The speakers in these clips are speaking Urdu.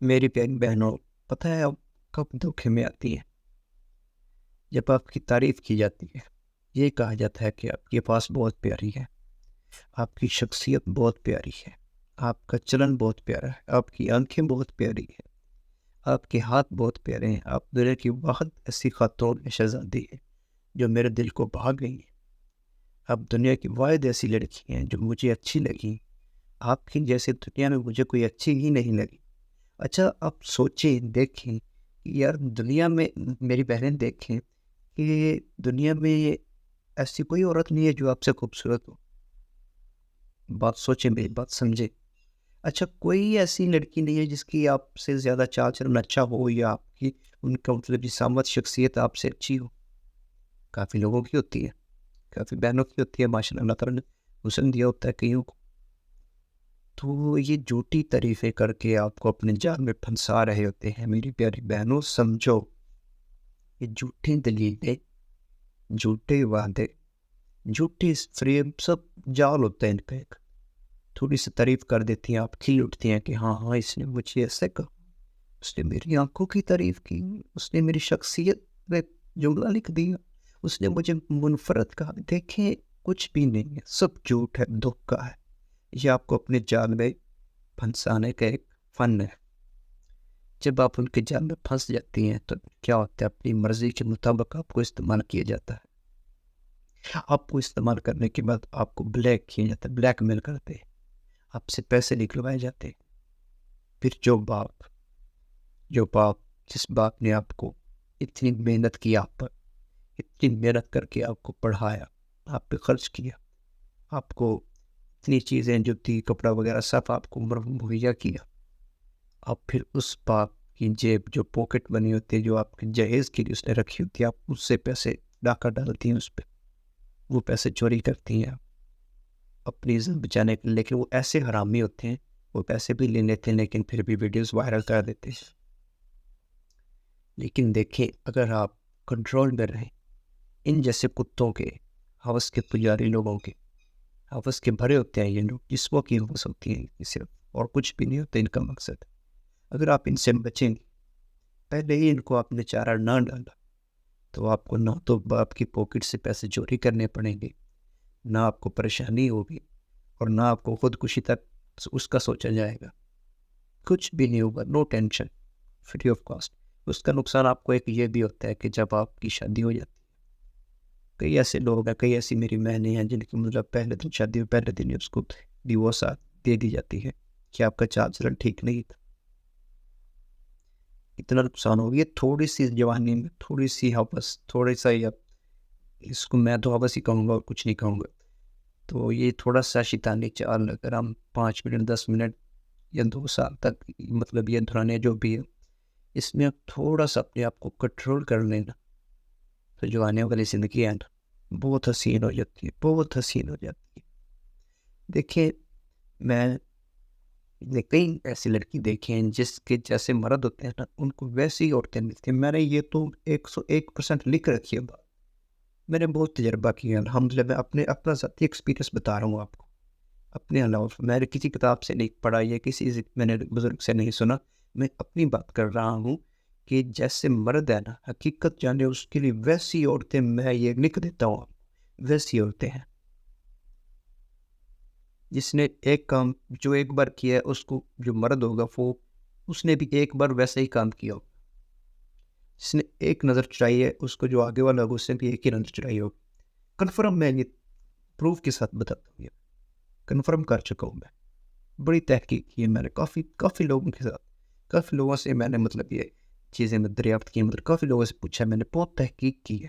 میری پیاری بہنوں، پتہ ہے آپ کب دھوکے میں آتی ہے؟ جب آپ کی تعریف کی جاتی ہے، یہ کہا جاتا ہے کہ آپ کے پاس بہت پیاری ہے، آپ کی شخصیت بہت پیاری ہے، آپ کا چلن بہت پیارا ہے، آپ کی آنکھیں بہت پیاری ہیں، آپ کے ہاتھ بہت پیارے ہیں، آپ دنیا کی واحد ایسی خاتون شہزادی ہے جو میرے دل کو بھا گئی ہیں، آپ دنیا کی واحد ایسی لڑکی ہیں جو مجھے اچھی لگی، آپ کی جیسے دنیا میں مجھے کوئی اچھی ہی نہیں لگی۔ اچھا آپ سوچیں، دیکھیں کہ یار دنیا میں میری بہنیں دیکھیں کہ دنیا میں ایسی کوئی عورت نہیں ہے جو آپ سے خوبصورت ہو۔ بات سوچیں، میری بات سمجھیں۔ اچھا کوئی ایسی لڑکی نہیں ہے جس کی آپ سے زیادہ چال چلن اچھا ہو یا آپ کی ان کا مطلب جسامت شخصیت آپ سے اچھی ہو۔ کافی لوگوں کی ہوتی ہے، کافی بہنوں کی ہوتی ہے، ماشاء اللہ تعالیٰ نے حسن دیا ہوتا ہے کئیوں کو۔ تو یہ جھوٹی تعریفیں کر کے آپ کو اپنے جال میں پھنسا رہے ہوتے ہیں میری پیاری بہنوں، سمجھو یہ جھوٹی دلیلیں، جھوٹے وعدے، جھوٹی فریب سب جال ہوتا ہے ان کا ایک۔ تھوڑی سی تعریف کر دیتی ہیں، آپ کھل اٹھتی ہیں کہ ہاں ہاں اس نے مجھے ایسے کہا، اس نے میری آنکھوں کی تعریف کی، اس نے میری شخصیت میں جملہ لکھ دیا، اس نے مجھے منفرد کہا۔ دیکھیں کچھ بھی نہیں ہے، سب جھوٹ ہے، دھوکہ ہے۔ یہ آپ کو اپنے جال میں پھنسانے کا ایک فن ہے۔ جب آپ ان کے جال میں پھنس جاتی ہیں تو کیا ہوتا ہے، اپنی مرضی کے مطابق آپ کو استعمال کیا جاتا ہے۔ آپ کو استعمال کرنے کے بعد آپ کو بلیک کیا جاتا ہے، بلیک میل کرتے ہیں، آپ سے پیسے نکلوائے جاتے ہیں۔ پھر جو باپ جس باپ نے آپ کو اتنی محنت کی، آپ پر اتنی محنت کر کے آپ کو پڑھایا، آپ پہ خرچ کیا، آپ کو اتنی چیزیں جو تھی کپڑا وغیرہ سب آپ کو مہیا کیا، اب پھر اس باپ کی جیب جو پاکٹ بنی ہوتی ہے، جو آپ کے جہیز کے لیے اس نے رکھی ہوتی ہے، آپ اس سے پیسے ڈاکہ ڈالتی ہیں، اس پہ وہ پیسے چوری کرتی ہیں اپنی عزت بچانے کے لیے۔ لیکن وہ ایسے حرامی ہوتے ہیں، وہ پیسے بھی لے لیتے ہیں لیکن پھر بھی ویڈیوز وائرل کر دیتے ہیں۔ لیکن دیکھیں اگر آپ کنٹرول میں رہیں، ان جیسے کتوں کے، ہوس کے پجاری لوگوں کے، ہوس کے بھرے ہوتے ہیں یہ لوگ، جسموں کی ہوس ہوتی ہے یہ صرف، اور کچھ بھی نہیں ہوتا ان کا مقصد۔ اگر آپ ان سے بچیں گے، پہلے ہی ان کو آپ نے چارہ نہ ڈالا تو آپ کو نہ تو باپ کی پاکٹ سے پیسے چوری کرنے پڑیں گے، نہ آپ کو پریشانی ہوگی، اور نہ آپ کو خودکشی تک اس کا سوچا جائے گا۔ کچھ بھی نہیں ہوگا، no tension, free of cost. اس کا نقصان آپ کو ایک یہ بھی ہوتا ہے کہ جب آپ کی شادی ہو جاتی ہے، کئی ایسے لوگ ہیں، کئی ایسی میری بہنیں ہیں جن کی مطلب پہلے دن شادی ہو، پہلے دن ہی اس کو ڈیورس دے دی جاتی ہے کہ آپ کا چال چلن ٹھیک نہیں تھا۔ اتنا نقصان ہو گیا تھوڑی سی جوانی میں، تھوڑی سی ہوس، تھوڑی سا اس کو میں تو ہوس ہی کہوں گا اور کچھ نہیں کہوں گا۔ تو یہ تھوڑا سا شیطانی چال اگر ہم 5 منٹ 10 منٹ یا 2 سال تک مطلب یہ دھرانے جو بھی ہے، اس میں آپ تھوڑا سا اپنے آپ کو کنٹرول کر لینا تو جو آنے والی زندگی ہے نا بہت حسین ہو جاتی ہے، بہت حسین ہو جاتی ہے۔ دیکھیں میں نے کئی ایسی لڑکی دیکھی ہیں جس کے جیسے مرد ہوتے ہیں نا ان کو ویسی عورتیں ملتی ہیں۔ میں نے یہ تو 101% لکھ رکھی ہے بات، میں نے بہت تجربہ کیا الحمدللہ۔ میں اپنا ذاتی ایکسپیرینس بتا رہا ہوں آپ کو، اپنے علاوہ میں نے کسی کتاب سے نہیں پڑھا یا میں نے بزرگ سے نہیں سنا، میں اپنی بات کر رہا ہوں کہ جیسے مرد ہے نا حقیقت جانے اس کے لیے ویسی عورتیں، میں یہ لکھ دیتا ہوں، ویسی عورتیں ہیں۔ جس نے ایک کام جو ایک بار کیا ہے اس کو جو مرد ہوگا وہ اس نے بھی ایک بار ویسا ہی کام کیا ہوگا۔ جس نے ایک نظر چڑھائی ہے اس کو جو آگے والا ہوگا اس نے بھی ایک ہی نظر چڑھائی ہوگی۔ کنفرم میں یہ پروف کے ساتھ بتاتا ہوں، یہ کنفرم کر چکا ہوں، میں بڑی تحقیق کی ہے میں نے، کافی لوگوں کے ساتھ، کافی لوگوں سے میں نے مطلب یہ چیزیں میں دریافت کی، مطلب کافی لوگوں سے پوچھا، میں نے بہت تحقیق کی ہے۔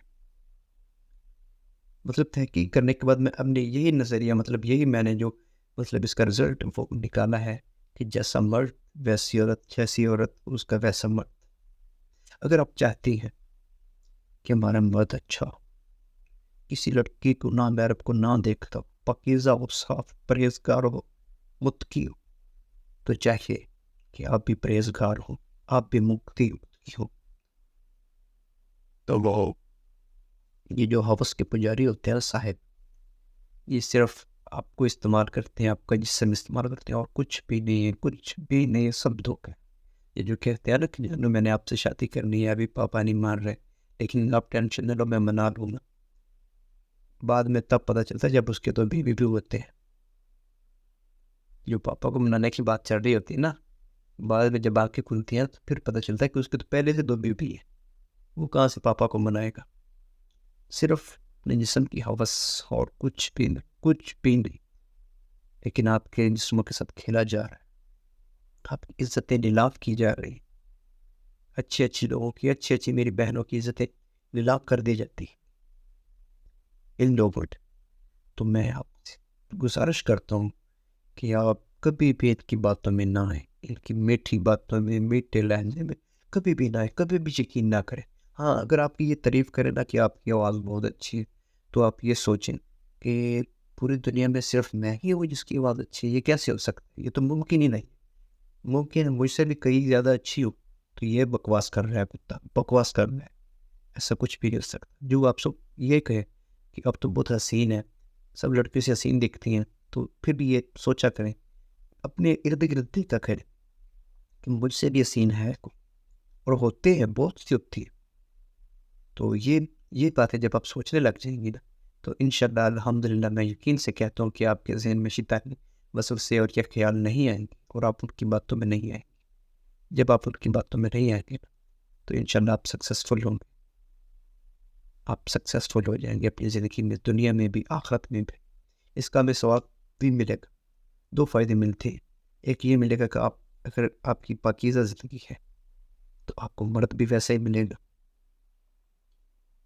مطلب تحقیق کرنے کے بعد میں اپنے یہی نظریہ، مطلب یہی میں نے جو مطلب اس کا رزلٹ وہ نکالا ہے کہ جیسا مرد ویسی عورت، جیسی عورت اس کا ویسا مرد۔ اگر آپ چاہتی ہیں کہ ہمارا مرد اچھا ہو، کسی لڑکی کو نامحرم کو نہ دیکھتا ہو، پاکیزہ ہو، صاف پرہیزگار ہو، متقی ہو، تو چاہیے کہ آپ بھی پرہیزگار ہو، آپ بھی متقی ہو۔ تو وہ یہ جو ہوس کے پجاری ہوتے ہیں صاحب، یہ صرف آپ کو استعمال کرتے ہیں، آپ کا جسم استعمال کرتے ہیں، اور کچھ بھی نہیں ہے، کچھ بھی نہیں ہے، سب دھوکہ ہے، یہ جو کہتے ہیں نا کہ جانو میں نے آپ سے شادی کرنی ہے، ابھی پاپا نہیں مان رہے، لیکن آپ ٹینشن نہ لو، میں منا لوں گا. بعد میں تب پتہ چلتا ہے جب اس کے تو بیوی بھی ہوتے ہیں. جو پاپا کو منانے کی بات چل رہی ہوتی ہے نا، بعد میں جب آنکھیں کھلتی ہیں تو پھر پتہ چلتا ہے کہ اس کے تو پہلے سے 2 بیوی ہے. وہ کہاں سے پاپا کو منائے گا؟ صرف اپنے جسم کی ہوس اور کچھ بھی نہیں. لیکن آپ کے جسموں کے ساتھ کھیلا جا رہا ہے، آپ کی عزتیں نیلاف کی جا رہی ہیں. اچھی لوگوں کی، اچھی میری بہنوں کی عزتیں نیلاف کر دی جاتی ہیں ان لوگوں نے. تو میں آپ سے گزارش کرتا ہوں کہ آپ کبھی بھی ان کی باتوں میں نہ آئیں، ان کی میٹھی باتوں میں، میٹھے لہجے میں کبھی بھی نہ آئیں، کبھی بھی یقین نہ کریں. ہاں، اگر آپ کی یہ تعریف کریں نا کہ آپ کی آواز بہت اچھی ہے، تو آپ یہ سوچیں کہ پوری دنیا میں صرف میں ہی ہوں جس کی آواز اچھی ہے. یہ کیسے ہو سکتا ہے؟ یہ تو ممکن ہی نہیں. ممکن ہے مجھ سے بھی کئی زیادہ اچھی ہو. تو یہ بکواس کر رہا ہے کتا، بکواس کر رہا ہے. ایسا کچھ بھی نہیں ہو سکتا. جو آپ سب یہ کہے کہ اب تو بہت حسین ہے، سب لڑکیوں سے حسین دکھتی ہیں، تو پھر بھی یہ سوچا کریں، اپنے ارد گرد دیکھا کریں کہ مجھ سے بھی حسین ہے اور ہوتے ہیں، بہت سی ہوتی ہیں. تو یہ باتیں جب آپ سوچنے لگ جائیں گی نا، تو انشاءاللہ الحمدللہ میں یقین سے کہتا ہوں کہ آپ کے ذہن میں شیطان وسوسے اور یہ خیال نہیں آئیں گے، اور آپ ان کی باتوں میں نہیں آئیں گے. جب آپ ان کی باتوں میں نہیں آئیں گے تو انشاءاللہ آپ سکسیسفل ہوں گے. آپ سکسیسفل ہو جائیں گے اپنی زندگی میں، دنیا میں بھی، آخرت میں بھی. اس کا بھی ثواب بھی ملے گا. 2 فائدے ملتے ہیں. ایک یہ ملے گا کہ اگر آپ کی پاکیزہ زندگی ہے تو آپ کو مرد بھی ویسا ہی ملے گا،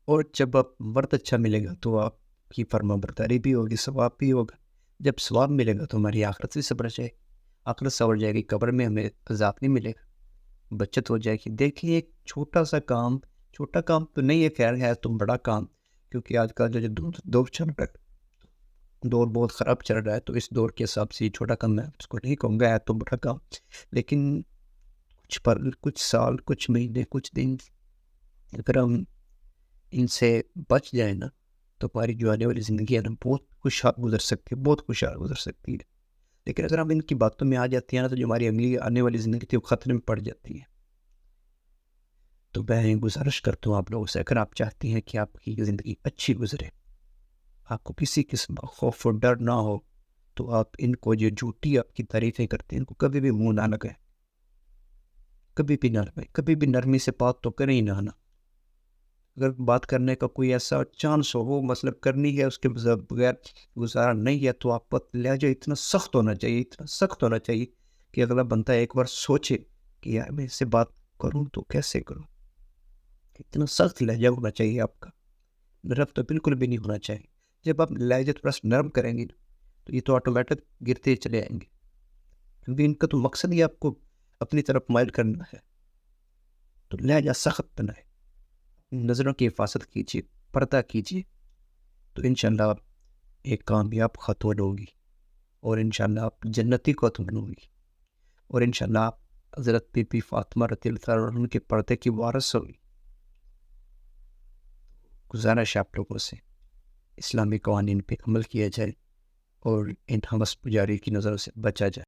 اور جب آپ مرد اچھا ملے گا تو آپ کی فرما برداری بھی ہوگی، ثواب بھی ہوگا. جب ثواب ملے گا تو ہماری آخرت بھی سنور جائے گی. آخرت سنور جائے گی، قبر میں ہمیں عذاب نہیں ملے گا، بچت ہو جائے گی. دیکھیے ایک چھوٹا کام تو نہیں ہے، خیر ہے تو بڑا کام، کیونکہ آج کل جو دور چل رہا ہے، دور بہت خراب چل رہا ہے، تو اس دور کے حساب سے یہ چھوٹا کام ہے، اس کو نہیں کہوں گا ہے تو بڑا کام. لیکن کچھ سال، کچھ مہینے، کچھ دن اگر ہم ان سے بچ جائیں نا، تو ہماری جو آنے والی زندگی ہے نا بہت خوشحال گزر سکتی ہے، بہت خوشحال گزر سکتی ہے. لیکن اگر ہم ان کی باتوں میں آ جاتی ہیں نا، تو جو ہماری اگلی آنے والی زندگی تھی وہ خطرے میں پڑ جاتی ہے. تو میں گزارش کرتا ہوں آپ لوگوں سے، اگر آپ چاہتی ہیں کہ آپ کی زندگی اچھی گزرے، آپ کو کسی قسم کا خوف و ڈر نہ ہو، تو آپ ان کو جو جھوٹی آپ کی تعریفیں کرتے ہیں ان کو کبھی بھی منہ نہ لگائیں، کبھی بھی نہ لگائیں. کبھی بھی نرمی سے بات تو کریں ہی نہ. اگر بات کرنے کا کوئی ایسا چانس ہو، وہ مطلب کرنی ہے، اس کے بغیر گزارا نہیں ہے، تو آپ کا لہجہ اتنا سخت ہونا چاہیے کہ اگلا بندہ ایک بار سوچے کہ یار میں اس سے بات کروں تو کیسے کروں. اتنا سخت لہجہ ہونا چاہیے آپ کا، نرم تو بالکل بھی نہیں ہونا چاہیے. جب آپ لہجہ تھوڑا سا نرم کریں گے تو یہ تو آٹومیٹک گرتے چلے آئیں گے، کیونکہ ان کا تو مقصد ہی آپ کو اپنی طرف مائل کرنا ہے. تو لہجہ سخت بنائے، نظروں کی حفاظت کیجیے، پردہ کیجیے، تو انشاءاللہ آپ ایک کامیاب خاتون ہوگی، اور انشاءاللہ آپ جنتی خاتون ہوگی، اور انشاءاللہ آپ حضرت بی بی فاطمہ رضی اللہ عنہ کے پردے کی وارث ہوگی. گزارش آپ لوگوں سے اسلامی قوانین پہ عمل کیا جائے اور ان حوث پجاری کی نظروں سے بچا جائے.